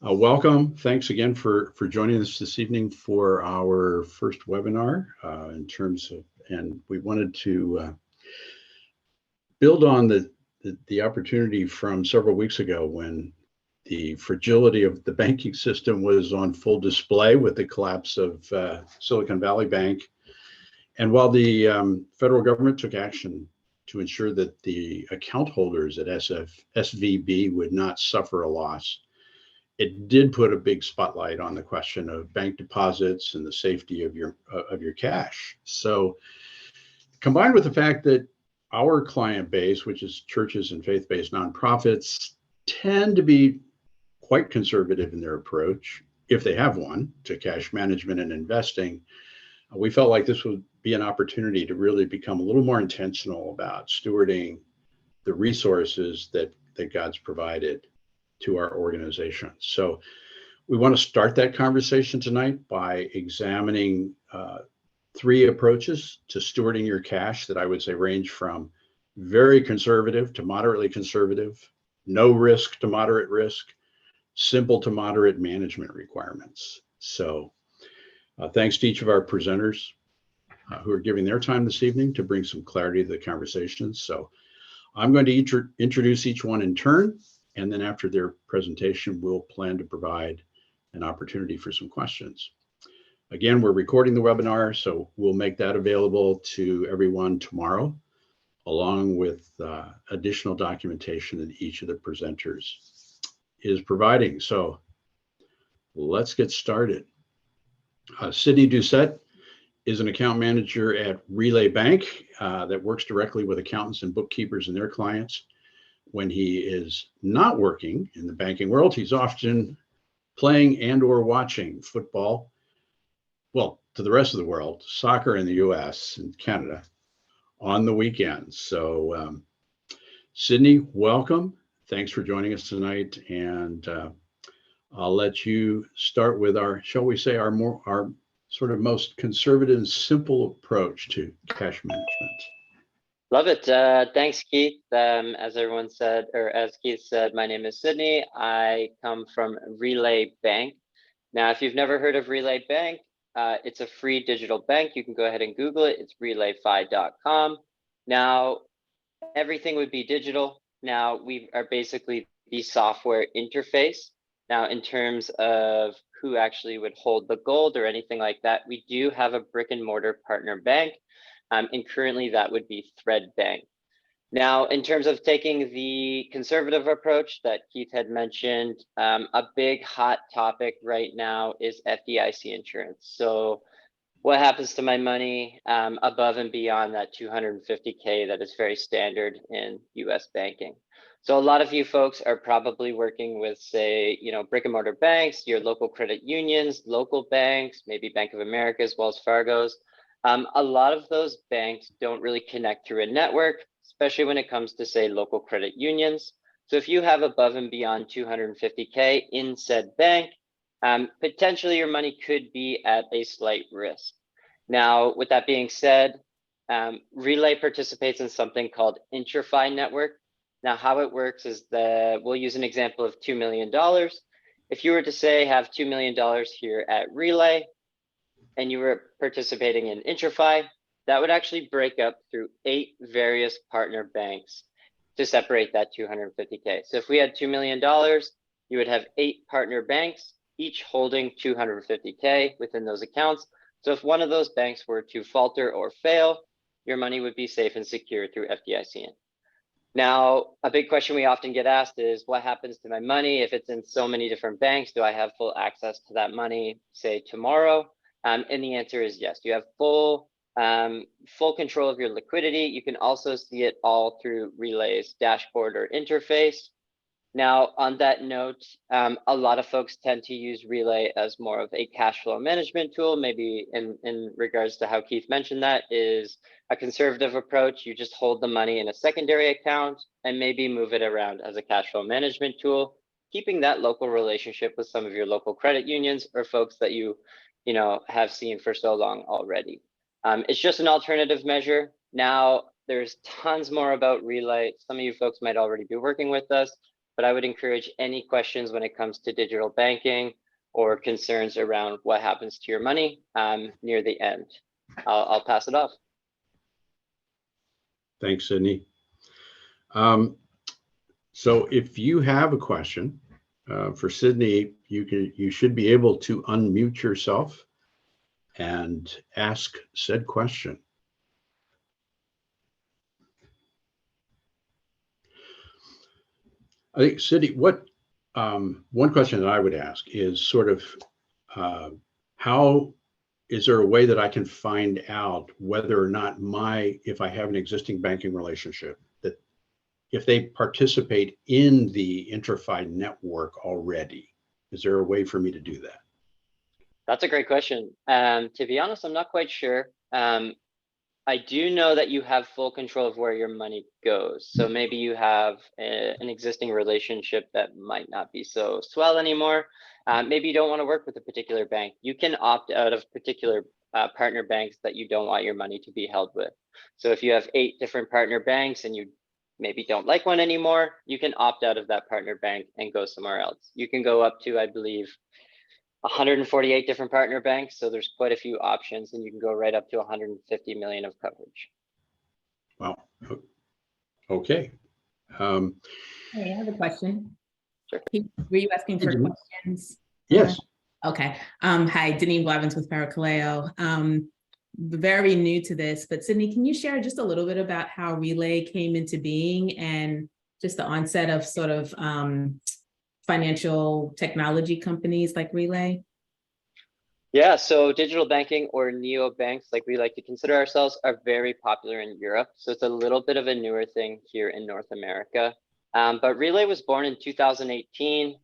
Welcome. Thanks again for joining us this evening for our first webinar and we wanted to build on the opportunity from several weeks ago when the fragility of the banking system was on full display with the collapse of Silicon Valley Bank. And while the federal government took action to ensure that the account holders at SVB would not suffer a loss, it did put a big spotlight on the question of bank deposits and the safety of your cash. So, combined with the fact that our client base, which is churches and faith-based nonprofits, tend to be quite conservative in their approach, if they have one, to cash management and investing, we felt like this would be an opportunity to really become a little more intentional about stewarding the resources that God's provided to our organization. So we want to start that conversation tonight by examining three approaches to stewarding your cash that I would say range from very conservative to moderately conservative, no risk to moderate risk, simple to moderate management requirements. So thanks to each of our presenters who are giving their time this evening to bring some clarity to the conversation. So I'm going to introduce each one in turn, and then after their presentation, we'll plan to provide an opportunity for some questions. Again, we're recording the webinar, so we'll make that available to everyone tomorrow, along with additional documentation that each of the presenters is providing. So let's get started. Sidney Doucette is an account manager at Relay Bank that works directly with accountants and bookkeepers and their clients. When he is not working in the banking world, he's often playing and or watching football, well, to the rest of the world, soccer in the US and Canada on the weekends. So Sidney, welcome. Thanks for joining us tonight. And I'll let you start with our, shall we say, our sort of most conservative and simple approach to cash management. Love it. Thanks, Keith. As everyone said, or as Keith said, my name is Sidney. I come from Relay Bank. Now, if you've never heard of Relay Bank, it's a free digital bank. You can go ahead and Google it. It's relayfi.com. Now, everything would be digital. Now, we are basically the software interface. Now, in terms of who actually would hold the gold or anything like that, we do have a brick and mortar partner bank. And currently that would be Thread Bank. Now, in terms of taking the conservative approach that Keith had mentioned, a big hot topic right now is FDIC insurance. So what happens to my money above and beyond that $250K that is very standard in US banking? So a lot of you folks are probably working with, say, brick and mortar banks, your local credit unions, local banks, maybe Bank of America's, Wells Fargo's. A lot of those banks don't really connect through a network, especially when it comes to, say, local credit unions. So if you have above and beyond $250K in said bank, potentially your money could be at a slight risk. Now, with that being said, Relay participates in something called IntraFi network. Now, how it works is we'll use an example of $2 million. If you were to say have $2 million here at Relay, and you were participating in IntraFi, that would actually break up through 8 various partner banks to separate that $250K. So if we had $2 million, you would have 8 partner banks, each holding $250K within those accounts. So if one of those banks were to falter or fail, your money would be safe and secure through FDIC. Now, a big question we often get asked is, what happens to my money if it's in so many different banks? Do I have full access to that money, say, tomorrow? And the answer is yes. You have full control of your liquidity. You can also see it all through Relay's dashboard or interface. Now, on that note, a lot of folks tend to use Relay as more of a cash flow management tool. Maybe in regards to how Keith mentioned, that is a conservative approach. You just hold the money in a secondary account and maybe move it around as a cash flow management tool, keeping that local relationship with some of your local credit unions or folks that you have seen for so long already. It's just an alternative measure. Now, there's tons more about Relay. Some of you folks might already be working with us, but I would encourage any questions when it comes to digital banking or concerns around what happens to your money near the end. I'll pass it off. Thanks, Sidney. So if you have a question for Sidney, you should be able to unmute yourself and ask said question. I think, Sidney, one question that I would ask is sort of how is there a way that I can find out whether or not if I have an existing banking relationship, that if they participate in the IntraFi network already, is there a way for me to do that? That's a great question. To be honest, I'm not quite sure. I do know that you have full control of where your money goes. So maybe you have an existing relationship that might not be so swell anymore. Maybe you don't want to work with a particular bank. You can opt out of particular partner banks that you don't want your money to be held with. So if you have 8 different partner banks and you maybe don't like one anymore, you can opt out of that partner bank and go somewhere else. You can go up to, I believe, 148 different partner banks. So there's quite a few options, and you can go right up to 150 million of coverage. Wow. Okay. Hey, I have a question. Sure. Were you asking for questions? Yes. Okay. Hi, Denise Blevins with Paracaleo. Very new to this, but Sidney, can you share just a little bit about how Relay came into being and just the onset of sort of financial technology companies like Relay? Yeah, so digital banking, or neobanks, like we like to consider ourselves, are very popular in Europe. So it's a little bit of a newer thing here in North America. But Relay was born in 2018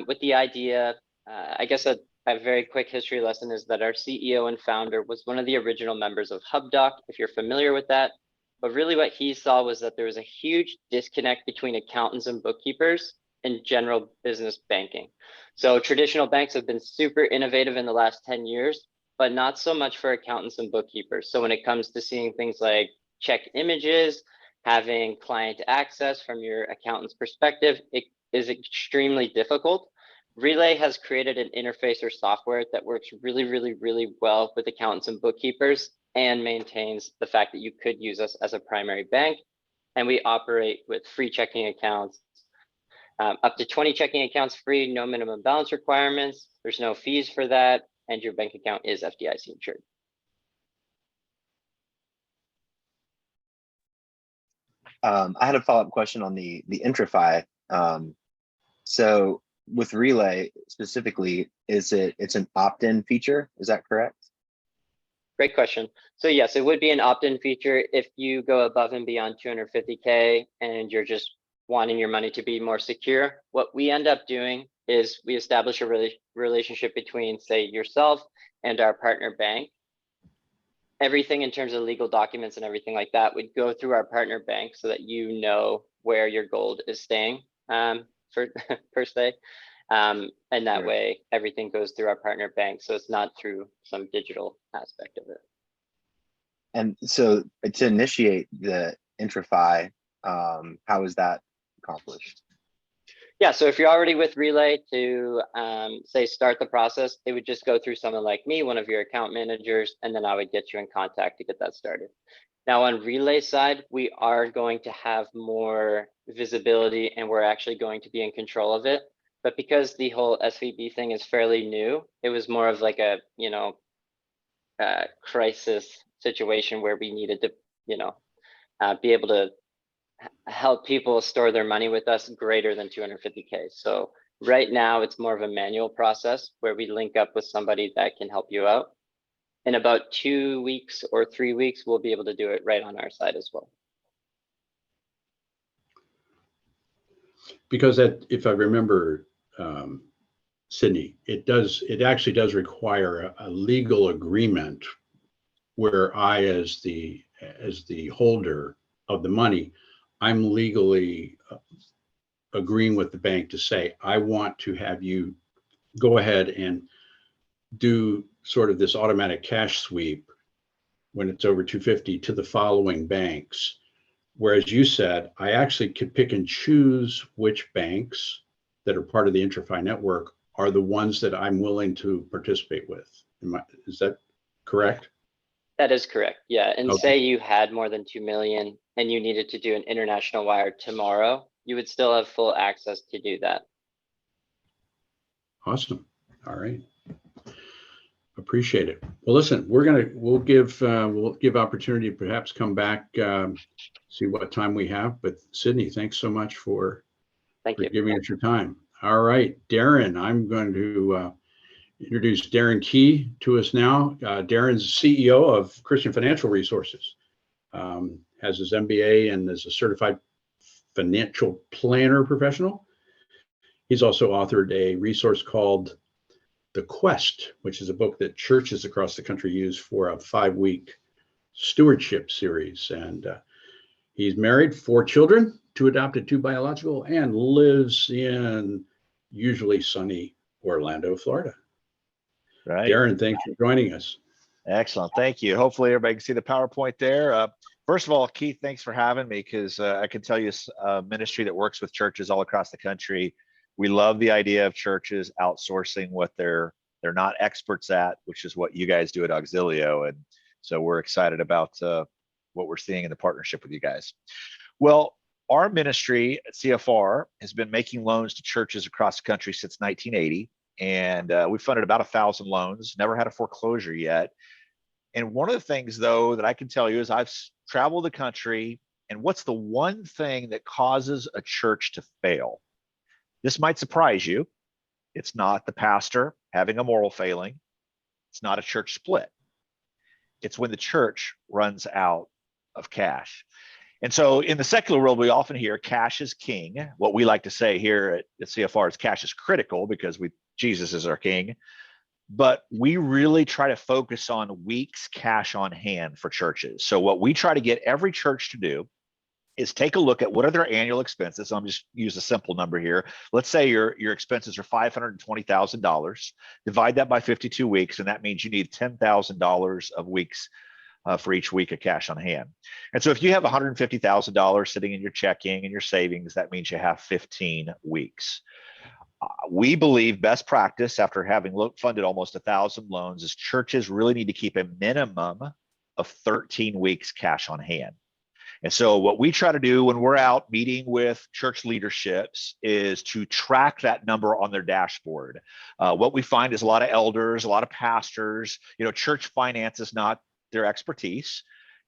with the idea, I guess a very quick history lesson is that our CEO and founder was one of the original members of HubDoc, if you're familiar with that. But really what he saw was that there was a huge disconnect between accountants and bookkeepers in general business banking. So traditional banks have been super innovative in the last 10 years, but not so much for accountants and bookkeepers. So when it comes to seeing things like check images, having client access from your accountant's perspective, it is extremely difficult. Relay has created an interface or software that works really, really, really well with accountants and bookkeepers and maintains the fact that you could use us as a primary bank. And we operate with free checking accounts, up to 20 checking accounts free, no minimum balance requirements. There's no fees for that. And your bank account is FDIC insured. I had a follow-up question on the IntraFi. So with Relay specifically, it's an opt-in feature? Is that correct? Great question. So yes, it would be an opt-in feature if you go above and beyond 250K and you're just wanting your money to be more secure. What we end up doing is we establish a relationship between, say, yourself and our partner bank. Everything in terms of legal documents and everything like that would go through our partner bank so that you know where your gold is staying per se. And that way everything goes through our partner bank. So it's not through some digital aspect of it. And so to initiate the IntraFi, how is that accomplished? Yeah, so if you're already with Relay to say start the process, it would just go through someone like me, one of your account managers, and then I would get you in contact to get that started. Now on Relay side, we are going to have more visibility and we're actually going to be in control of it. But because the whole SVB thing is fairly new, it was more of like a, crisis situation where we needed to, be able to help people store their money with us greater than 250K. So right now it's more of a manual process where we link up with somebody that can help you out. In about 2 weeks or 3 weeks, we'll be able to do it right on our side as well. Because if I remember, Sidney, it actually does require a legal agreement where I, as the holder of the money, I'm legally agreeing with the bank to say, I want to have you go ahead and do sort of this automatic cash sweep when it's over 250 to the following banks whereas you said, I actually could pick and choose which banks that are part of the IntraFi network are the ones that I'm willing to participate with. Is that correct? That is correct. Yeah. And Okay. say you had more than 2 million and you needed to do an international wire tomorrow, you would still have full access to do that. Awesome. All right. Appreciate it. Well, listen, we'll give opportunity to perhaps come back, see what time we have. But Sidney, thanks so much for giving us your time. All right, Darren, I'm going to introduce Darren Key to us now. Darren's CEO of Christian Financial Resources, has his MBA and is a certified financial planner professional. He's also authored a resource called The Quest, which is a book that churches across the country use for a 5-week stewardship series. And he's married, 4 children, 2 adopted, 2 biological, and lives in usually sunny Orlando, Florida. Right. Darren, thanks for joining us. Excellent. Thank you. Hopefully everybody can see the PowerPoint there. First of all, Keith, thanks for having me, because I can tell you a ministry that works with churches all across the country. We love the idea of churches outsourcing what they're not experts at, which is what you guys do at Auxilio. And so we're excited about what we're seeing in the partnership with you guys. Well, our ministry at CFR has been making loans to churches across the country since 1980. And we funded about 1,000 loans, never had a foreclosure yet. And one of the things, though, that I can tell you is I've traveled the country, and what's the one thing that causes a church to fail? This might surprise you. It's not the pastor having a moral failing. It's not a church split. It's when the church runs out of cash. And so in the secular world, we often hear cash is king. What we like to say here at CFR is cash is critical, because Jesus is our king. But we really try to focus on weeks cash on hand for churches. So what we try to get every church to do is take a look at what are their annual expenses. I'm just use a simple number here. Let's say your expenses are $520,000. Divide that by 52 weeks, and that means you need $10,000 of weeks for each week of cash on hand. And so if you have $150,000 sitting in your checking and your savings, that means you have 15 weeks. We believe best practice, after having funded almost 1,000 loans, is churches really need to keep a minimum of 13 weeks cash on hand. And so what we try to do when we're out meeting with church leaderships is to track that number on their dashboard. What we find is a lot of elders, a lot of pastors, church finance is not their expertise.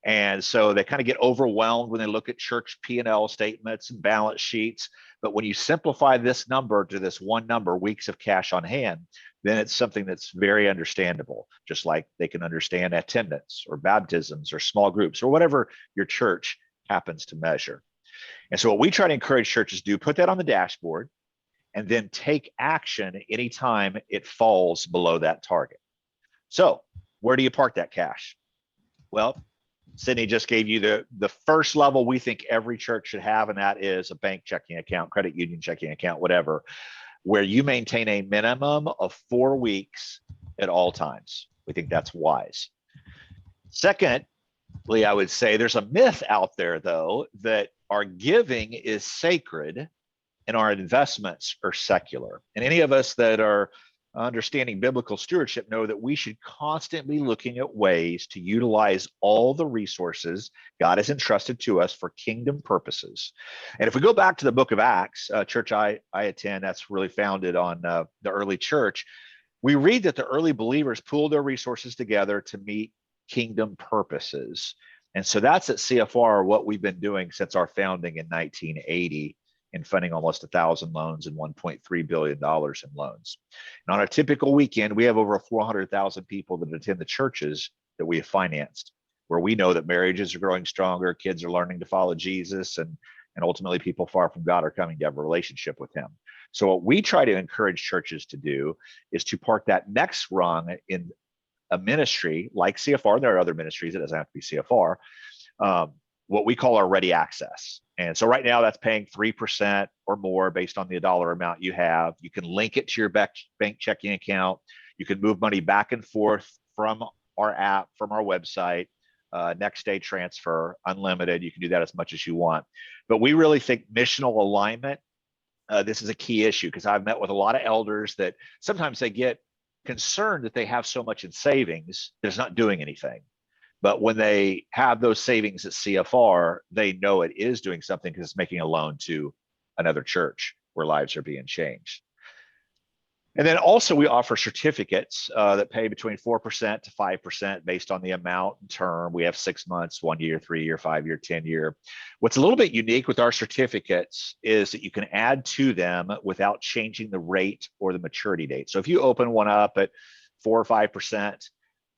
And so they kind of get overwhelmed when they look at church P&L statements and balance sheets. But when you simplify this number to this one number, weeks of cash on hand, then it's something that's very understandable, just like they can understand attendance or baptisms or small groups or whatever your church happens to measure. And so what we try to encourage churches to do, put that on the dashboard, and then take action anytime it falls below that target. So where do you park that cash? Well, Sidney just gave you the first level we think every church should have, and that is a bank checking account, credit union checking account, whatever, where you maintain a minimum of 4 weeks at all times. We think that's wise. Secondly, I would say there's a myth out there, though, that our giving is sacred and our investments are secular. And any of us that are understanding biblical stewardship know that we should constantly be looking at ways to utilize all the resources God has entrusted to us for kingdom purposes. And if we go back to the book of Acts, church I attend, that's really founded on the early church, we read that the early believers pooled their resources together to meet kingdom purposes. And so that's at CFR what we've been doing since our founding in 1980. In funding almost 1,000 loans and $1.3 billion in loans. And on a typical weekend, we have over 400,000 people that attend the churches that we have financed, where we know that marriages are growing stronger, kids are learning to follow Jesus, and ultimately people far from God are coming to have a relationship with him. So what we try to encourage churches to do is to park that next rung in a ministry like CFR. There are other ministries, it doesn't have to be CFR, what we call our ready access. And so right now that's paying 3% or more based on the dollar amount you have. You can link it to your bank checking account. You can move money back and forth from our app, from our website. next day transfer, unlimited. You can do that as much as you want. But we really think missional alignment, this is a key issue, because I've met with a lot of elders that sometimes they get concerned that they have so much in savings that it's not doing anything. But when they have those savings at CFR, they know it is doing something because it's making a loan to another church where lives are being changed. And then also we offer certificates that pay between 4% to 5% based on the amount and term. We have 6 months, 1 year, 3 year, 5 year, 10 year. What's a little bit unique with our certificates is that you can add to them without changing the rate or the maturity date. So if you open one up at 4 or 5%,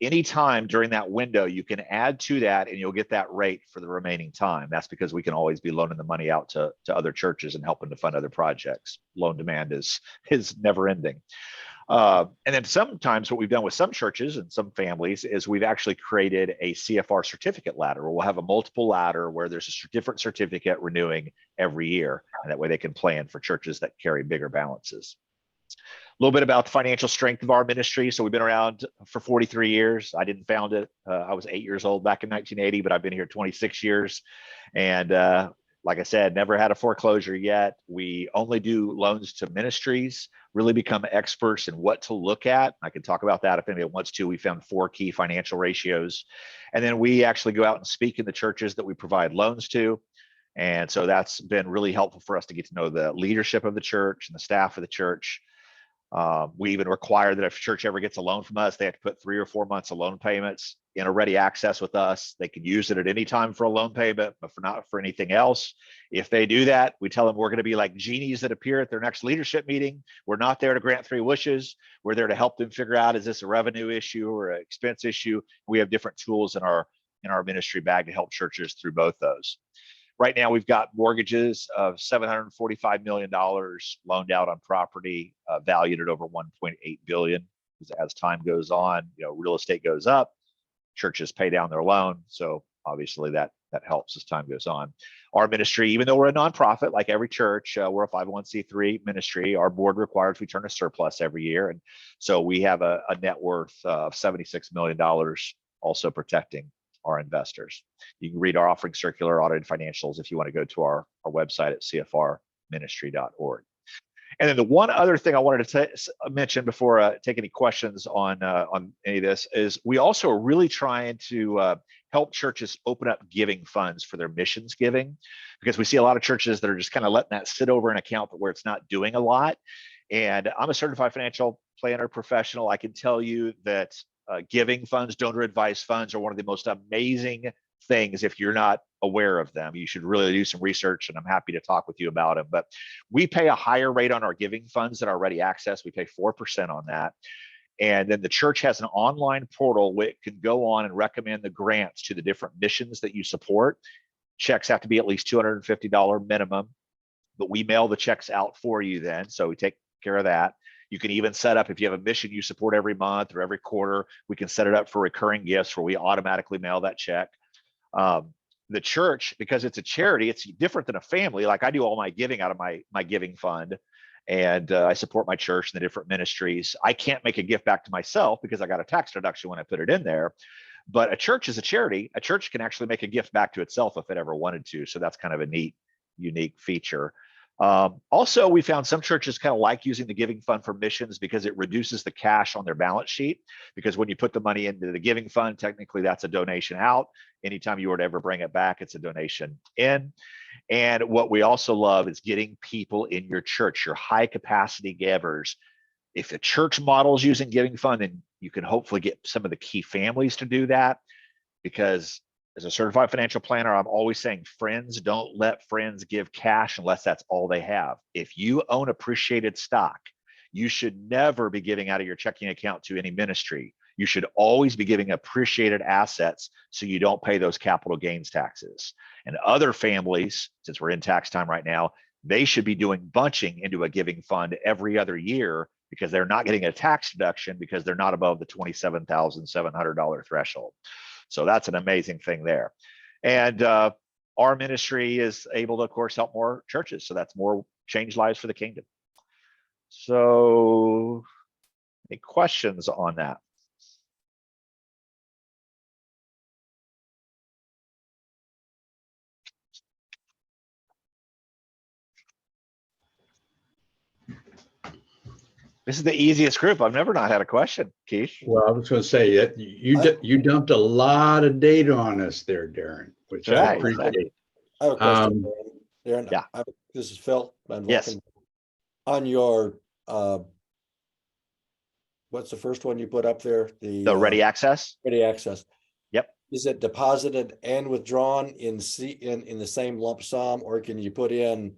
anytime during that window, you can add to that and you'll get that rate for the remaining time. That's because we can always be loaning the money out to other churches and helping to fund other projects. Loan demand is never ending. And then sometimes what we've done with some churches and some families is we've actually created a CFR certificate ladder, where we'll have a multiple ladder where there's a different certificate renewing every year. And that way they can plan for churches that carry bigger balances. A little bit about the financial strength of our ministry. So we've been around for 43 years. I didn't found it. I was 8 years old back in 1980, but I've been here 26 years. And like I said, never had a foreclosure yet. We only do loans to ministries, really become experts in what to look at. I can talk about that if anybody wants to. We found 4 key financial ratios. And then we actually go out and speak in the churches that we provide loans to. And so that's been really helpful for us to get to know the leadership of the church and the staff of the church. We even require that if a church ever gets a loan from us, they have to put 3 or 4 months of loan payments in a ready access with us. They can use it at any time for a loan payment, but not for anything else. If they do that, we tell them we're going to be like genies that appear at their next leadership meeting. We're not there to grant 3 wishes. We're there to help them figure out, is this a revenue issue or an expense issue? We have different tools in our ministry bag to help churches through both those. Right now, we've got mortgages of $745 million loaned out on property, valued at over $1.8 billion. As time goes on, real estate goes up, churches pay down their loan. So obviously that helps as time goes on. Our ministry, even though we're a nonprofit, like every church, we're a 501c3 ministry. Our board requires we turn a surplus every year. And so we have a net worth of $76 million also protecting our investors. You can read our offering circular, audited financials if you want to go to our website at cfrministry.org. And then the one other thing I wanted to mention before take any questions on any of this is we also are really trying to help churches open up giving funds for their missions giving, because we see a lot of churches that are just kind of letting that sit over an account but where it's not doing a lot. And I'm a certified financial planner professional. I can tell you that giving funds, donor advised funds are one of the most amazing things. If you're not aware of them, you should really do some research, and I'm happy to talk with you about them. But we pay a higher rate on our giving funds than our ready access. We pay 4% on that. And then the church has an online portal where it can go on and recommend the grants to the different missions that you support. Checks have to be at least $250 minimum, but we mail the checks out for you then. So we take care of that. You can even set up, if you have a mission you support every month or every quarter, we can set it up for recurring gifts where we automatically mail that check. The church, because it's a charity, it's different than a family. Like I do all my giving out of my giving fund, and I support my church and the different ministries. I can't make a gift back to myself because I got a tax deduction when I put it in there. But a church is a charity. A church can actually make a gift back to itself if it ever wanted to. So that's kind of a neat, unique feature. Also, we found some churches kind of like using the giving fund for missions because it reduces the cash on their balance sheet. Because when you put the money into the giving fund, technically that's a donation out. Anytime you were to ever bring it back, it's a donation in. And what we also love is getting people in your church, your high capacity givers. If the church models using giving fund, then you can hopefully get some of the key families to do that. Because as a certified financial planner, I'm always saying, friends, don't let friends give cash unless that's all they have. If you own appreciated stock, you should never be giving out of your checking account to any ministry. You should always be giving appreciated assets so you don't pay those capital gains taxes. And other families, since we're in tax time right now, they should be doing bunching into a giving fund every other year because they're not getting a tax deduction because they're not above the $27,700 threshold. So that's an amazing thing there. And our ministry is able to, of course, help more churches. So that's more change lives for the kingdom. So any questions on that? This is the easiest group. I've never not had a question, Keith. Well, I was going to say that you dumped a lot of data on us there, Darren, which I Right. appreciate. I have a question, Darren. Yeah. This is Phil. And Yes. welcome. On your, what's the first one you put up there? The ready access. Ready access. Yep. Is it deposited and withdrawn in the same lump sum, or can you put in,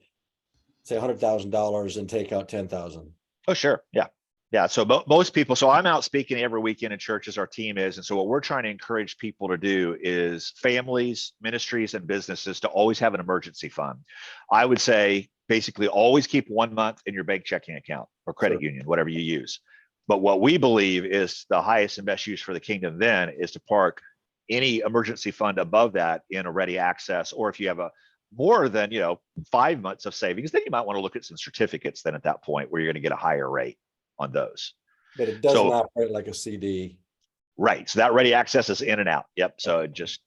say, $100,000 and take out 10,000? Oh, sure. Yeah. Yeah. So most people, so I'm out speaking every weekend in churches, our team is. And so what we're trying to encourage people to do is families, ministries, and businesses to always have an emergency fund. I would say basically always keep 1 month in your bank checking account or credit union, whatever you use. But what we believe is the highest and best use for the kingdom then is to park any emergency fund above that in a ready access, or if you have a more than 5 months of savings, then you might want to look at some certificates then at that point where you're going to get a higher rate on those. But it doesn't operate like a CD. Right. So that ready access is in and out. Yep. So it just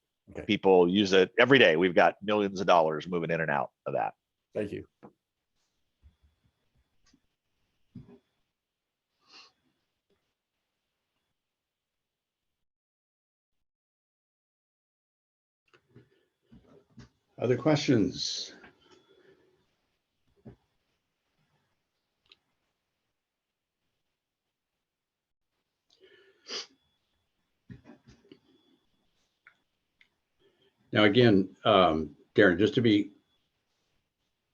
people use it every day. We've got millions of dollars moving in and out of that. Thank you. Other questions? Now, again, Darren, just to be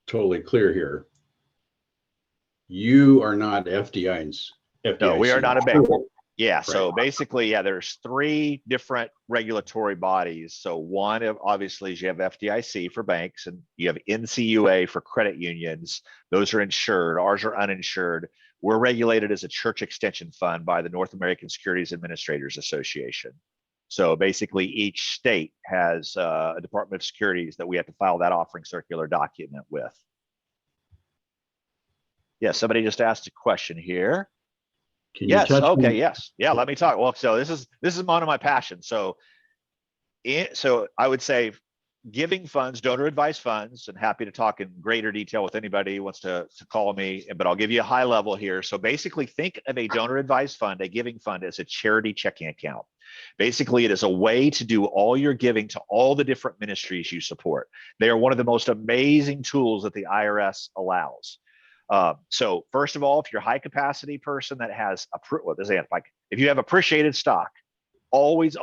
totally clear here, you are not FDIC. No, we are not a bank. Yeah. Right. So basically, there's 3 different regulatory bodies. So one of obviously is you have FDIC for banks, and you have NCUA for credit unions. Those are insured. Ours are uninsured. We're regulated as a church extension fund by the North American Securities Administrators Association. So basically each state has a Department of Securities that we have to file that offering circular document with. Yeah, somebody just asked a question here. Can you Yes. touch Okay. on- Yes. Yeah. Let me talk. Well, so this is one of my passions. So I would say giving funds, donor advised funds, and happy to talk in greater detail with anybody who wants to call me, but I'll give you a high level here. So basically think of a donor advised fund, a giving fund, as a charity checking account. Basically, it is a way to do all your giving to all the different ministries you support. They are one of the most amazing tools that the IRS allows. So first of all, if you're a high capacity person that has if you have appreciated stock, always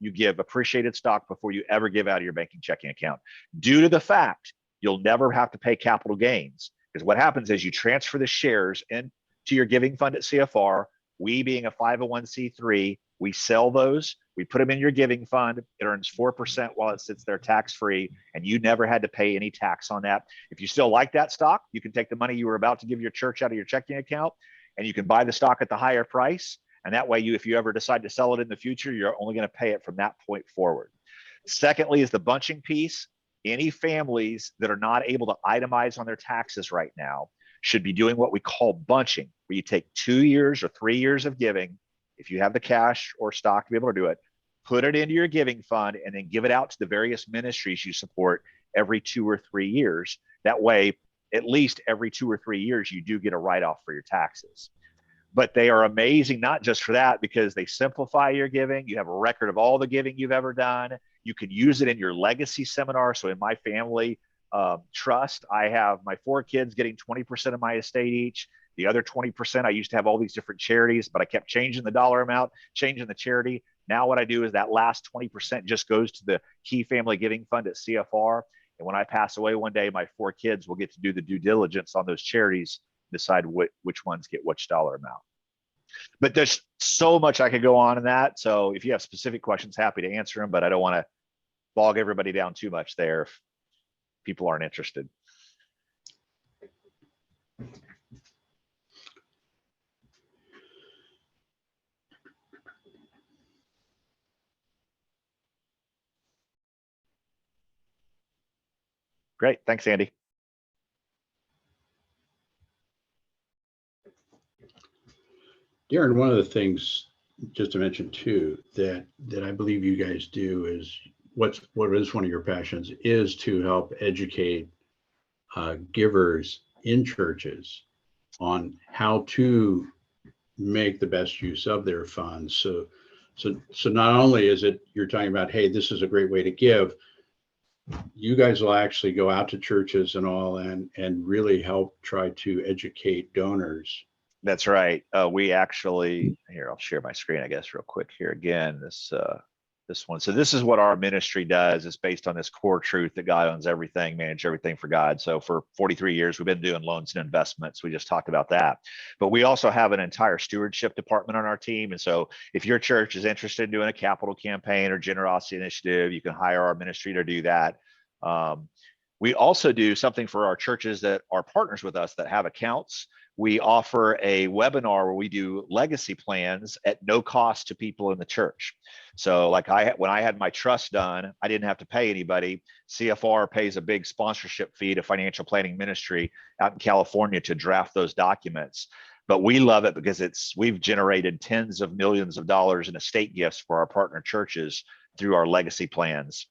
you give appreciated stock before you ever give out of your banking checking account, due to the fact you'll never have to pay capital gains. Because what happens is you transfer the shares into your giving fund at CFR. We, being a 501c3, we sell those, we put them in your giving fund. It earns 4% while it sits there tax-free, and you never had to pay any tax on that. If you still like that stock, you can take the money you were about to give your church out of your checking account, and you can buy the stock at the higher price. And that way, if you ever decide to sell it in the future, you're only going to pay it from that point forward. Secondly is the bunching piece. Any families that are not able to itemize on their taxes right now should be doing what we call bunching, where you take 2 years or 3 years of giving. If you have the cash or stock to be able to do it, put it into your giving fund and then give it out to the various ministries you support every 2 or 3 years. That way, at least every 2 or 3 years, you do get a write-off for your taxes. But they are amazing, not just for that, because they simplify your giving. You have a record of all the giving you've ever done. You can use it in your legacy seminar. So in my family trust, I have my 4 kids getting 20% of my estate each. The other 20%, I used to have all these different charities, but I kept changing the dollar amount, changing the charity. Now what I do is that last 20% just goes to the Key Family Giving Fund at CFR. And when I pass away one day, my 4 kids will get to do the due diligence on those charities, decide which ones get which dollar amount. But there's so much I could go on in that. So if you have specific questions, happy to answer them, but I don't want to bog everybody down too much there if people aren't interested. Great. Thanks, Andy. Darren, one of the things, just to mention too, that I believe you guys do is what is one of your passions is to help educate givers in churches on how to make the best use of their funds. So not only is it you're talking about, hey, this is a great way to give, you guys will actually go out to churches and all and really help try to educate donors. That's right. We actually, here, I'll share my screen, I guess, real quick here again, this one. So this is what our ministry does. It's based on this core truth that God owns everything, manage everything for God. So for 43 years, we've been doing loans and investments. We just talked about that. But we also have an entire stewardship department on our team. And so if your church is interested in doing a capital campaign or generosity initiative, you can hire our ministry to do that. We also do something for our churches that are partners with us that have accounts. We offer a webinar where we do legacy plans at no cost to people in the church. So like when I had my trust done, I didn't have to pay anybody. CFR pays a big sponsorship fee to financial planning ministry out in California to draft those documents. But we love it because we've generated tens of millions of dollars in estate gifts for our partner churches through our legacy plans.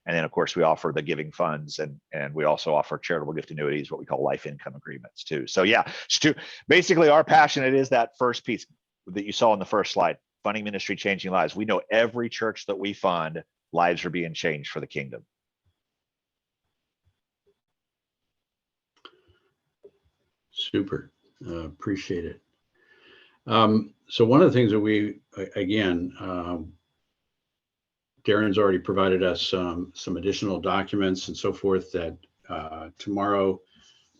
And then, of course, we offer the giving funds, and we also offer charitable gift annuities, what we call life income agreements too. So yeah, basically our passion, it is that first piece that you saw in the first slide, funding ministry, changing lives. We know every church that we fund, lives are being changed for the kingdom. Super, appreciate it. So one of the things that we, again, Darren's already provided us some additional documents and so forth that tomorrow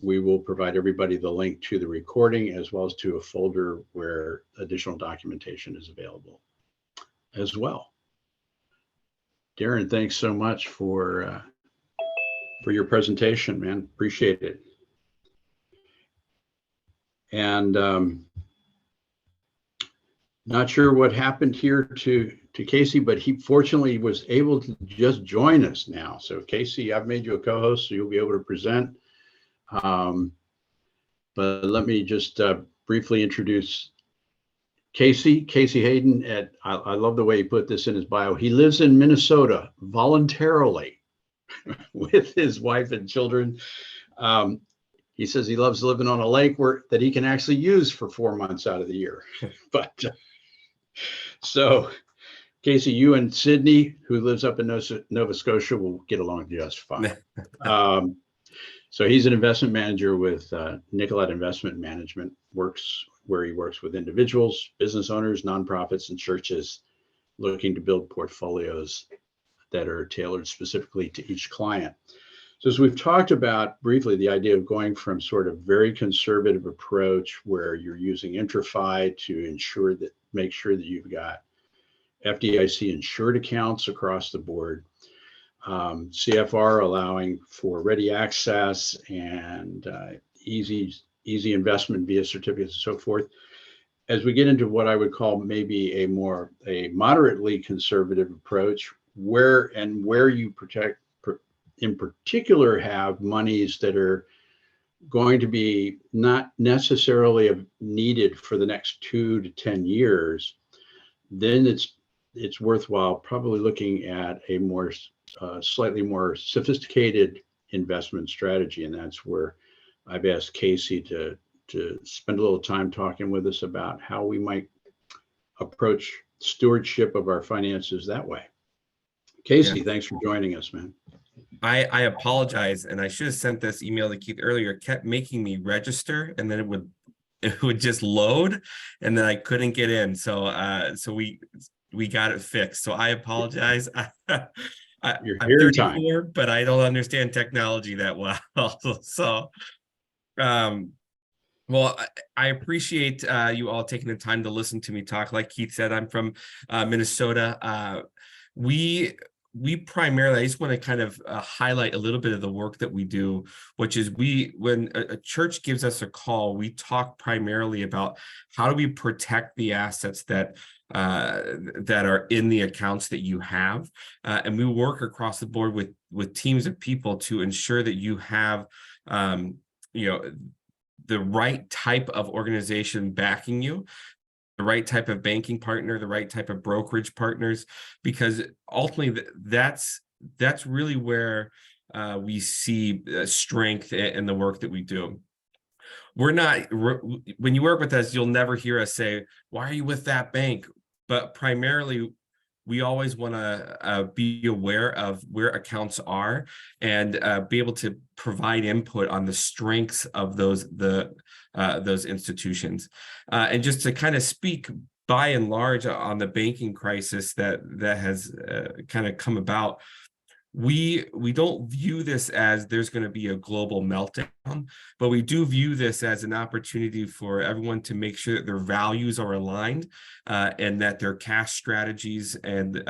we will provide everybody the link to the recording as well as to a folder where additional documentation is available as well. Darren, thanks so much for your presentation, man. Appreciate it. And not sure what happened here to Casey, but he fortunately was able to just join us now. So Casey, I've made you a co-host, so you'll be able to present. But let me just briefly introduce Casey Hayden. I love the way he put this in his bio. He lives in Minnesota voluntarily with his wife and children. He says he loves living on a lake that he can actually use for 4 months out of the year. But so Casey, you and Sidney, who lives up in Nova Scotia, will get along just fine. So he's an investment manager with Nicollet Investment Management, where he works with individuals, business owners, nonprofits, and churches looking to build portfolios that are tailored specifically to each client. So as we've talked about briefly, the idea of going from sort of very conservative approach where you're using IntraFi to make sure that you've got FDIC insured accounts across the board, CFR allowing for ready access and easy investment via certificates and so forth. As we get into what I would call maybe a moderately conservative approach, where you in particular have monies that are going to be not necessarily needed for the next 2 to 10 years, then it's worthwhile probably looking at a slightly more sophisticated investment strategy. And that's where I've asked Casey to spend a little time talking with us about how we might approach stewardship of our finances that way. Casey, Thanks for joining us, man. I apologize, and I should have sent this email to Keith earlier. It kept making me register, and then it would just load, and then I couldn't get in. So we got it fixed. So I apologize. You're I'm here in 34, time. but I don't understand technology that well. So, well, I appreciate you all taking the time to listen to me talk. Like Keith said, I'm from Minnesota. We primarily, I just want to kind of highlight a little bit of the work that we do, which is when a church gives us a call, we talk primarily about how do we protect the assets that are in the accounts that you have, and we work across the board with teams of people to ensure that you have the right type of organization backing you, the right type of banking partner, the right type of brokerage partners, because ultimately that's really where we see strength in the work that we do. when you work with us, you'll never hear us say, why are you with that bank? But primarily, we always want to be aware of where accounts are and be able to provide input on the strengths of those institutions. And just to kind of speak by and large on the banking crisis that has kind of come about, we don't view this as there's going to be a global meltdown, but we do view this as an opportunity for everyone to make sure that their values are aligned and that their cash strategies and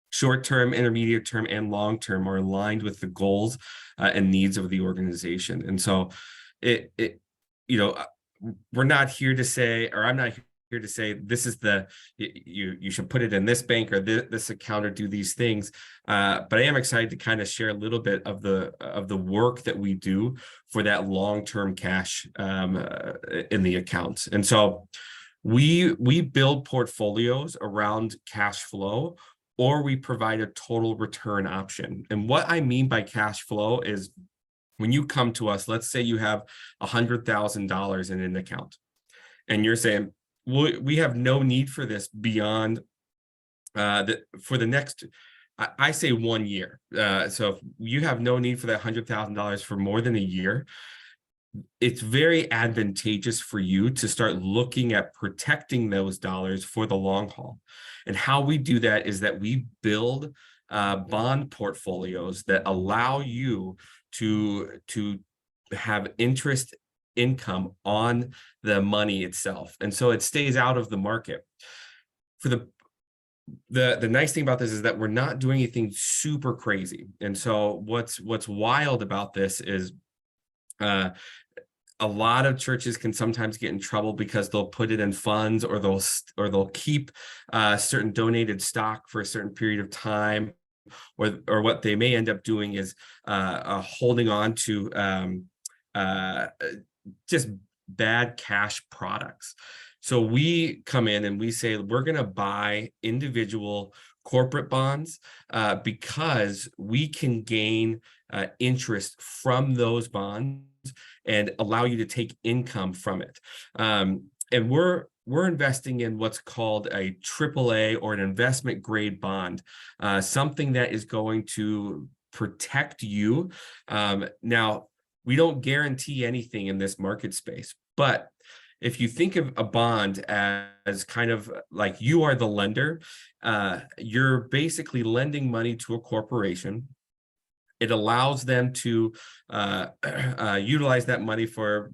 short-term, intermediate-term, and long-term are aligned with the goals and needs of the organization. And so we're not here to say, or I'm not here to say this is you should put it in this bank or this account or do these things, but I am excited to kind of share a little bit of the work that we do for that long-term cash in the accounts. And so we build portfolios around cash flow, or we provide a total return option. And what I mean by cash flow is when you come to us, let's say you have $100,000 in an account and you're saying, we have no need for this beyond for the next, I say 1 year. So if you have no need for that $100,000 for more than a year, it's very advantageous for you to start looking at protecting those dollars for the long haul. And how we do that is that we build bond portfolios that allow you to have interest income on the money itself, and so it stays out of the market. For the nice thing about this is that we're not doing anything super crazy. And so what's wild about this is a lot of churches can sometimes get in trouble because they'll put it in funds, or they'll keep certain donated stock for a certain period of time, or what they may end up doing is holding on to just bad cash products. So we come in and we say, we're going to buy individual corporate bonds because we can gain interest from those bonds and allow you to take income from it. And we're investing in what's called a AAA, or an investment grade bond, something that is going to protect you. Now, we don't guarantee anything in this market space, but if you think of a bond as kind of like you are the lender, you're basically lending money to a corporation. It allows them to utilize that money for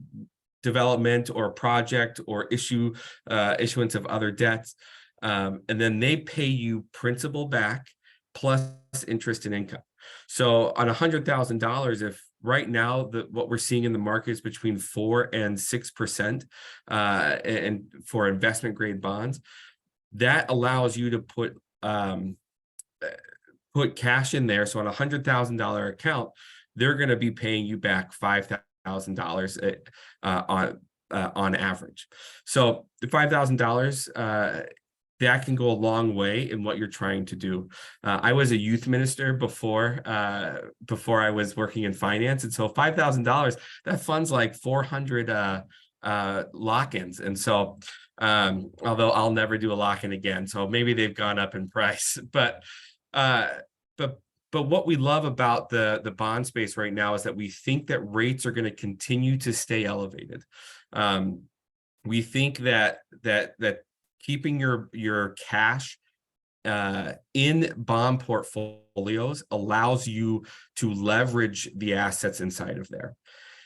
development or project or issuance of other debts. And then they pay you principal back plus interest and income. So on $100,000, if right now what we're seeing in the market is between 4% and 6%, and for investment grade bonds, that allows you to put cash in there. So on a $100,000 account, they're going to be paying you back $5,000 on average. So the $5,000 that can go a long way in what you're trying to do. I was a youth minister before I was working in finance, and so $5,000 that funds like 400 lock-ins. And so although I'll never do a lock-in again, so maybe they've gone up in price, but what we love about the bond space right now is that we think that rates are going to continue to stay elevated. We think that keeping your cash in bond portfolios allows you to leverage the assets inside of there.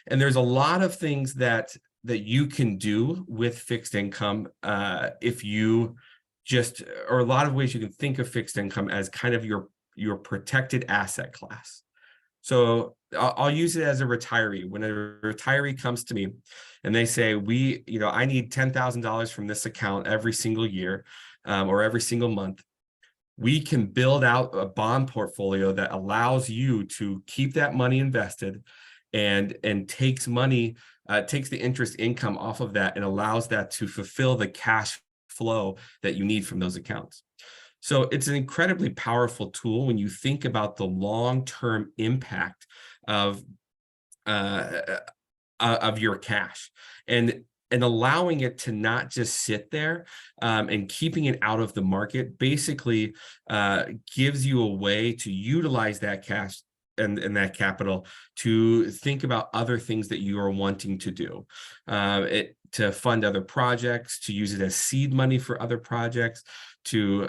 And there's a lot of things that you can do with fixed income if you or a lot of ways you can think of fixed income as kind of your protected asset class. So I'll use it as a retiree. When a retiree comes to me and they say, I need $10,000 from this account every single year or every single month, we can build out a bond portfolio that allows you to keep that money invested and takes the interest income off of that and allows that to fulfill the cash flow that you need from those accounts. So it's an incredibly powerful tool when you think about the long-term impact of of your cash, and allowing it to not just sit there, and keeping it out of the market basically gives you a way to utilize that cash and that capital to think about other things that you are wanting to do, to fund other projects, to use it as seed money for other projects, to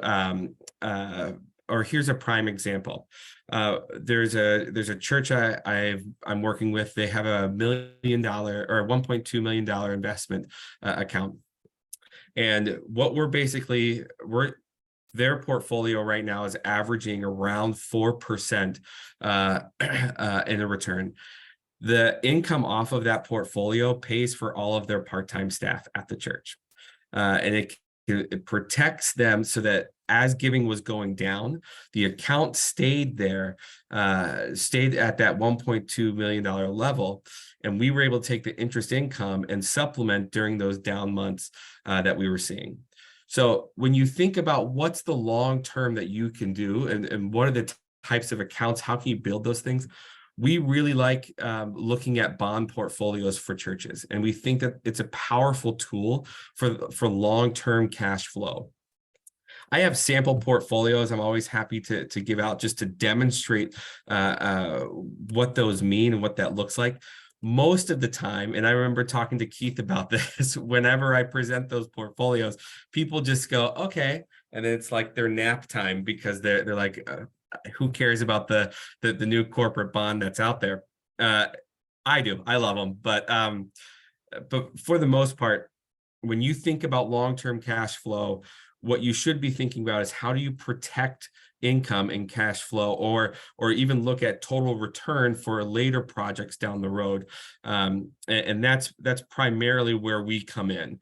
or here's a prime example. There's a church I'm working with. They have a $1 million or $1.2 million investment account, and what their portfolio right now is averaging around 4% in a return. The income off of that portfolio pays for all of their part-time staff at the church, and it protects them so that as giving was going down, the account stayed there, stayed at that $1.2 million level, and we were able to take the interest income and supplement during those down months that we were seeing. So when you think about what's the long term that you can do, and what are the types of accounts, how can you build those things? We really like looking at bond portfolios for churches, and we think that it's a powerful tool for long-term cash flow. I have sample portfolios I'm always happy to give out just to demonstrate what those mean and what that looks like. Most of the time, and I remember talking to Keith about this, whenever I present those portfolios, people just go, okay, and then it's like their nap time, because they're like, who cares about the new corporate bond that's out there? I do. I love them, but for the most part, when you think about long-term cash flow, what you should be thinking about is how do you protect income and cash flow, or even look at total return for later projects down the road, and that's primarily where we come in.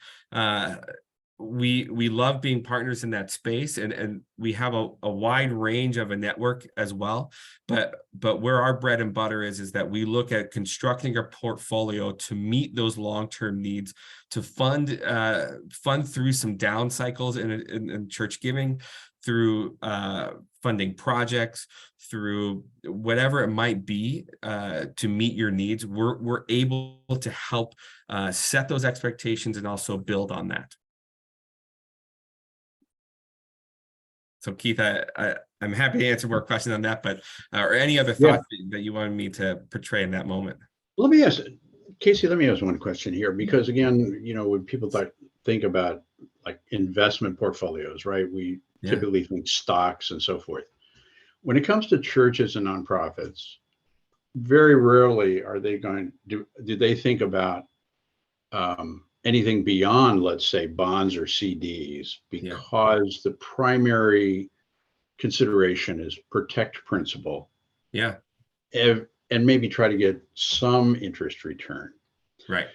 We love being partners in that space, and we have a wide range of a network as well, but where our bread and butter is that we look at constructing a portfolio to meet those long-term needs, to fund through some down cycles in church giving, through funding projects, through whatever it might be, to meet your needs. We're able to help set those expectations and also build on that. So Keith, I'm happy to answer more questions on that, but or any other thoughts that you wanted me to portray in that moment. Let me ask Casey. Let me ask one question here, because again, when people think about like investment portfolios, right? We typically think stocks and so forth. When it comes to churches and nonprofits, very rarely are they going to do they think about anything beyond, let's say, bonds or CDs, because the primary consideration is protect principal. Yeah. And maybe try to get some interest return. Right.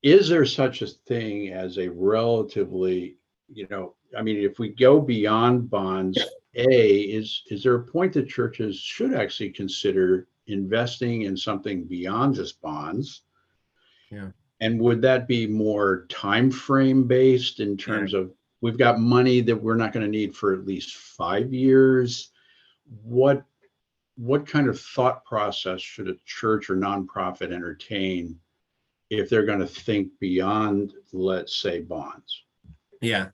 Is there such a thing as a relatively, if we go beyond bonds, is there a point that churches should actually consider investing in something beyond just bonds? Yeah. And would that be more time frame based in terms of we've got money that we're not going to need for at least 5 years? What kind of thought process should a church or nonprofit entertain if they're going to think beyond, let's say, bonds? Yeah.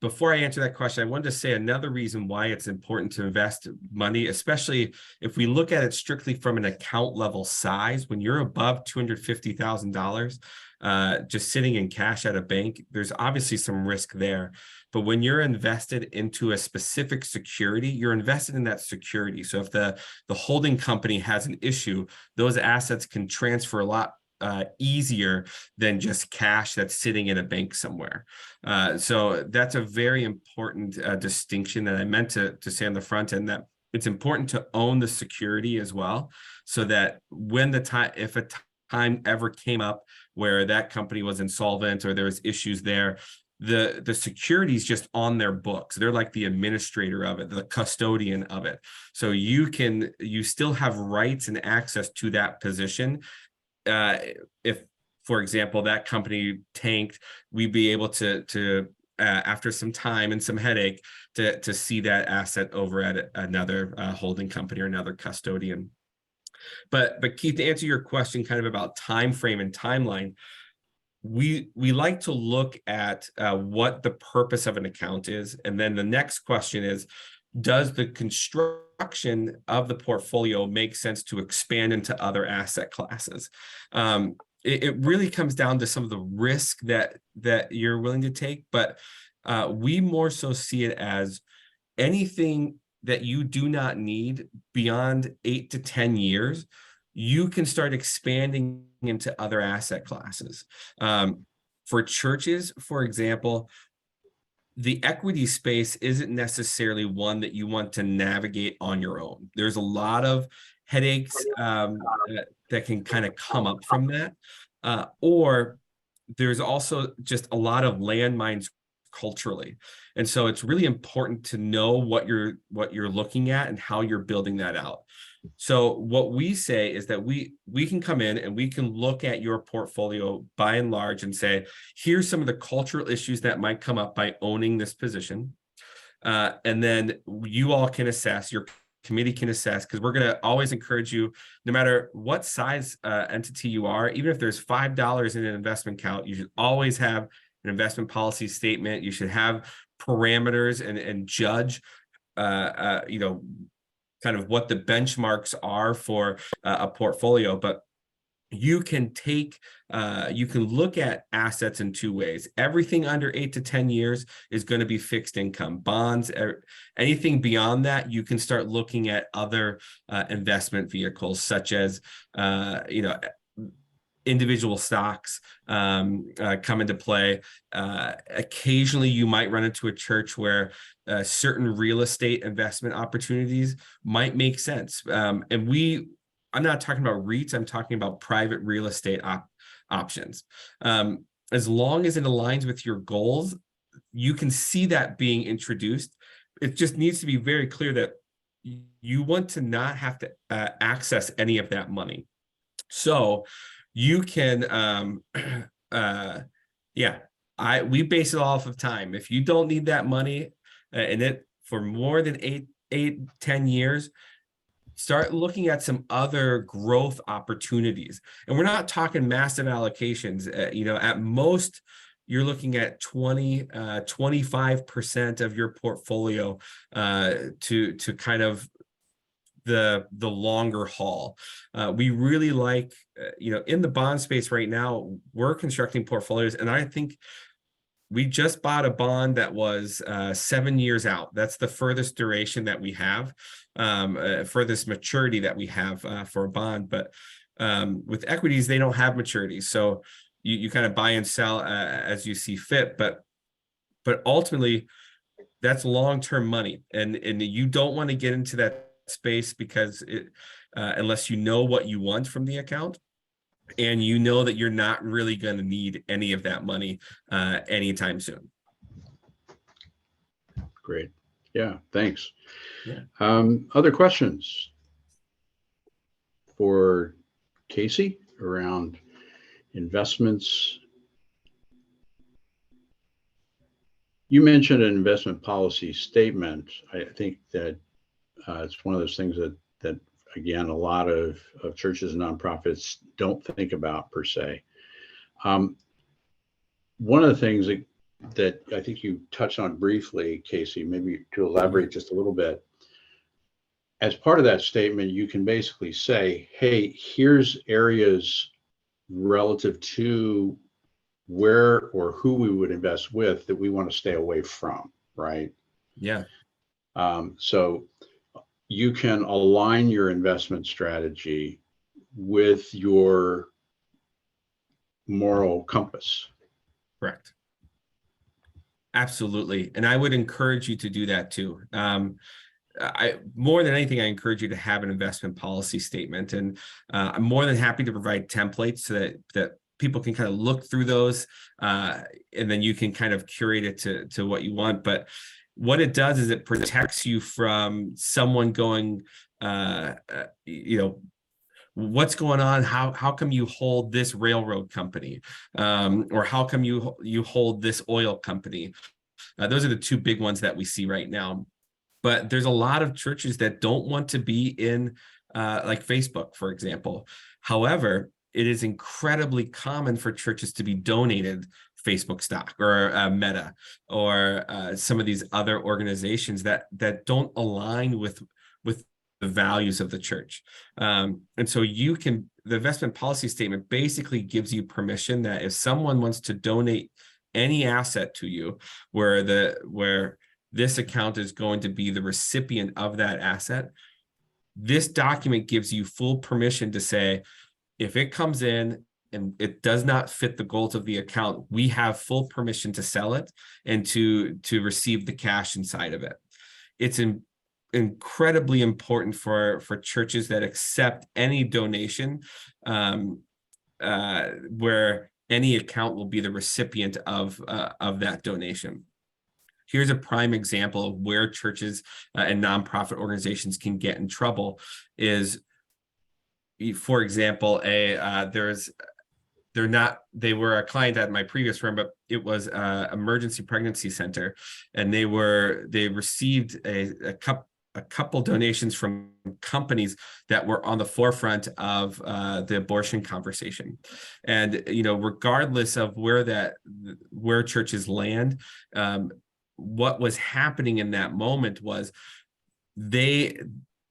Before I answer that question, I wanted to say another reason why it's important to invest money, especially if we look at it strictly from an account level size. When you're above $250,000, just sitting in cash at a bank, there's obviously some risk there. But when you're invested into a specific security, you're invested in that security. So if the holding company has an issue, those assets can transfer a lot easier than just cash that's sitting in a bank somewhere. So that's a very important distinction that I meant to say on the front end, that it's important to own the security as well, so that when if a time ever came up where that company was insolvent or there was issues there, the security is just on their books. They're like the administrator of it, the custodian of it. So you still have rights and access to that position. If, for example, that company tanked, we'd be able to after some time and some headache, to see that asset over at another holding company or another custodian. But Keith, to answer your question kind of about time frame and timeline, we like to look at what the purpose of an account is. And then the next question is, does the construction of the portfolio make sense to expand into other asset classes? It really comes down to some of the risk that you're willing to take, but we more so see it as anything that you do not need beyond 8 to 10 years, you can start expanding into other asset classes. For churches, for example, the equity space isn't necessarily one that you want to navigate on your own. There's a lot of headaches that can kind of come up from that. Or there's also just a lot of landmines culturally. And so it's really important to know what you're looking at and how you're building that out. So what we say is that we can come in and we can look at your portfolio by and large and say, here's some of the cultural issues that might come up by owning this position. And then you all can assess, your committee can assess, because we're going to always encourage you, no matter what size entity you are, even if there's $5 in an investment account, you should always have an investment policy statement. You should have parameters and judge, kind of what the benchmarks are for a portfolio. But you can you can look at assets in two ways. Everything under 8 to 10 years is going to be fixed income bonds. Anything beyond that, you can start looking at other investment vehicles, such as individual stocks come into play. Occasionally, you might run into a church where certain real estate investment opportunities might make sense. I'm not talking about REITs, I'm talking about private real estate options. As long as it aligns with your goals, you can see that being introduced. It just needs to be very clear that you want to not have to access any of that money. So you can, we base it off of time. If you don't need that money in it for more than 10 years, start looking at some other growth opportunities. And we're not talking massive allocations. At most, you're looking at 25% of your portfolio to kind of the longer haul. We really like, in the bond space right now, we're constructing portfolios, and I think we just bought a bond that was 7 years out. That's the furthest duration that we have, furthest maturity that we have for a bond. But with equities, they don't have maturities, so you kind of buy and sell as you see fit. But ultimately, that's long-term money, and you don't want to get into that space because unless you know what you want from the account, and you know that you're not really going to need any of that money anytime soon. Great. Yeah, thanks. Yeah. Other questions for Casey around investments? You mentioned an investment policy statement. I think that it's one of those things that again, a lot of churches and nonprofits don't think about per se. One of the things that I think you touched on briefly, Casey, maybe to elaborate just a little bit, as part of that statement, you can basically say, hey, here's areas relative to where or who we would invest with that we want to stay away from, right? Yeah. So you can align your investment strategy with your moral compass. Correct. Absolutely. And I would encourage you to do that too. More than anything, I encourage you to have an investment policy statement. And I'm more than happy to provide templates so that people can kind of look through those, and then you can kind of curate it to what you want. But what it does is it protects you from someone going, what's going on? How come you hold this railroad company? Or how come you hold this oil company? Those are the two big ones that we see right now. But there's a lot of churches that don't want to be in like Facebook, for example. However, it is incredibly common for churches to be donated Facebook stock or Meta or some of these other organizations that don't align with the values of the church. And so the investment policy statement basically gives you permission that if someone wants to donate any asset to you where this account is going to be the recipient of that asset, this document gives you full permission to say, if it comes in and it does not fit the goals of the account, we have full permission to sell it and to receive the cash inside of it. It's incredibly important for churches that accept any donation where any account will be the recipient of that donation. Here's a prime example of where churches and nonprofit organizations can get in trouble is, for example, they were a client at my previous firm, but it was emergency pregnancy center, and they received a couple donations from companies that were on the forefront of the abortion conversation. And regardless of where churches land, what was happening in that moment was they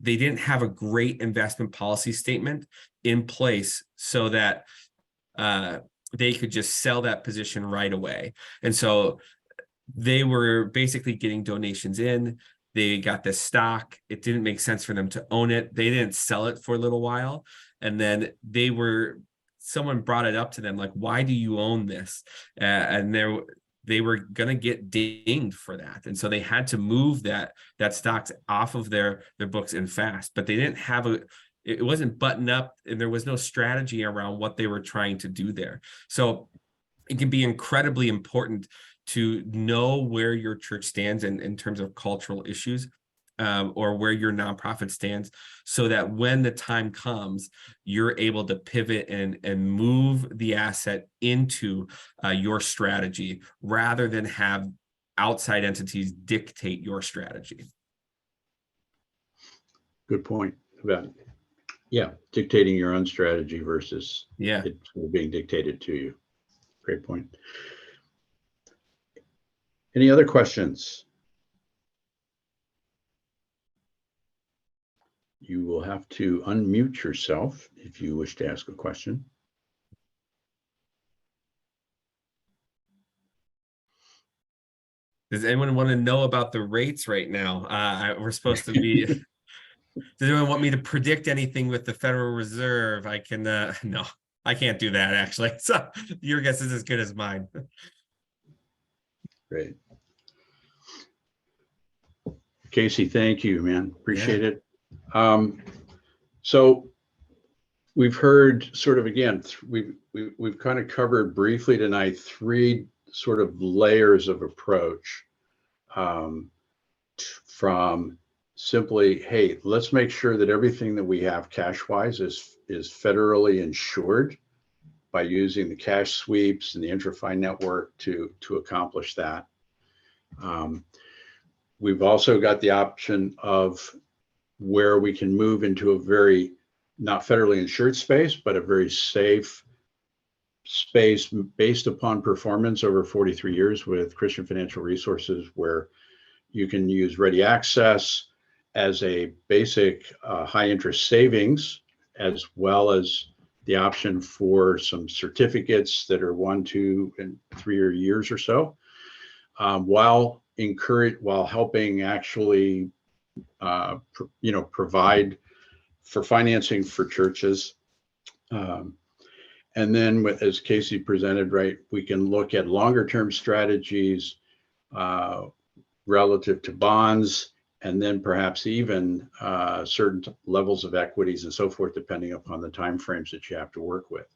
didn't have a great investment policy statement in place so that they could just sell that position right away. And so they were basically getting donations in. They got this stock. It didn't make sense for them to own it. They didn't sell it for a little while. And then someone brought it up to them, like, why do you own this? And they were going to get dinged for that. And so they had to move that stocks off of their books and fast, but they didn't have it wasn't buttoned up, and there was no strategy around what they were trying to do there. So it can be incredibly important to know where your church stands in terms of cultural issues, or where your nonprofit stands, so that when the time comes, you're able to pivot and move the asset into your strategy rather than have outside entities dictate your strategy. Good point about, dictating your own strategy versus it being dictated to you. Great point. Any other questions? You will have to unmute yourself if you wish to ask a question. Does anyone want to know about the rates right now? We're supposed to be. Does anyone want me to predict anything with the Federal Reserve? I can. No, I can't do that, actually. So your guess is as good as mine. Great. Casey, thank you, man. Appreciate it. So we've heard sort of, again, we've kind of covered briefly tonight 3 sort of layers of approach, from simply, hey, let's make sure that everything that we have cash-wise is federally insured by using the cash sweeps and the IntraFi network to accomplish that. We've also got the option of where we can move into a very not federally insured space, but a very safe space based upon performance over 43 years with Christian Financial Resources, where you can use ready access as a basic high interest savings, as well as the option for some certificates that are 1, 2, and 3 years or so, while helping actually provide for financing for churches. And then, as Casey presented, right, we can look at longer term strategies relative to bonds, and then perhaps even certain levels of equities and so forth, depending upon the timeframes that you have to work with.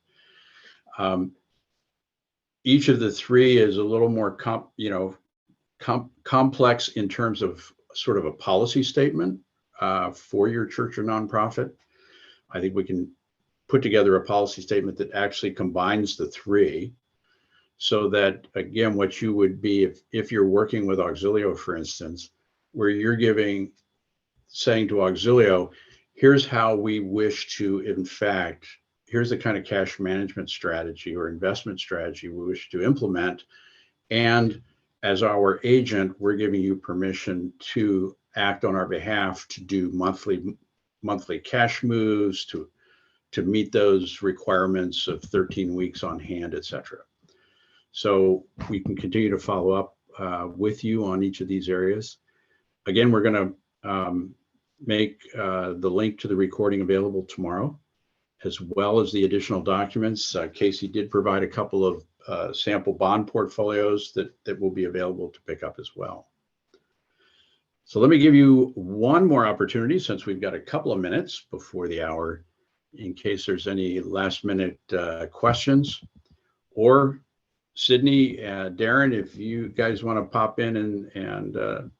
Each of the 3 is a little more complex in terms of sort of a policy statement for your church or nonprofit. I think we can put together a policy statement that actually combines the 3, so that, again, what you would be if you're working with Auxilio, for instance, where you're saying to Auxilio, here's how we wish to, in fact, here's the kind of cash management strategy or investment strategy we wish to implement. And as our agent, we're giving you permission to act on our behalf to do monthly cash moves, to meet those requirements of 13 weeks on hand, et cetera. So we can continue to follow up with you on each of these areas. Again, we're going to make the link to the recording available tomorrow, as well as the additional documents. Casey did provide a couple of sample bond portfolios that will be available to pick up as well. So let me give you one more opportunity, since we've got a couple of minutes before the hour, in case there's any last minute questions. Or Sidney, Darren, if you guys want to pop in and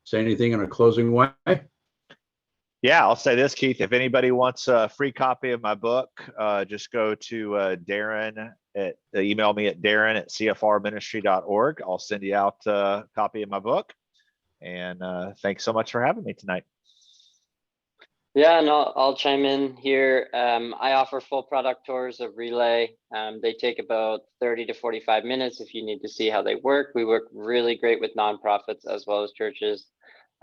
say anything in a closing way. Yeah, I'll say this, Keith. If anybody wants a free copy of my book, just go to Darren email me at darren@cfrministry.org. I'll send you out a copy of my book. And thanks so much for having me tonight. Yeah, and I'll chime in here. I offer full product tours of Relay. They take about 30 to 45 minutes if you need to see how they work. We work really great with nonprofits as well as churches.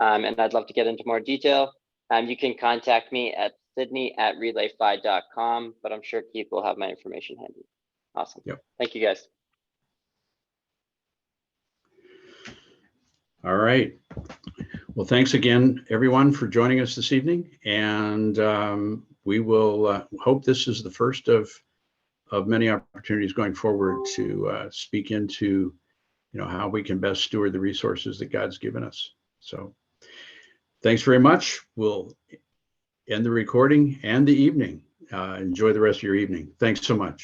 And I'd love to get into more detail. You can contact me at sydney@relayfi.com, but I'm sure Keith will have my information handy. Awesome. Yep. Thank you, guys. All right. Well, thanks again, everyone, for joining us this evening. And we will hope this is the first of many opportunities going forward to speak into, how we can best steward the resources that God's given us. So thanks very much. We'll end the recording and the evening. Enjoy the rest of your evening. Thanks so much.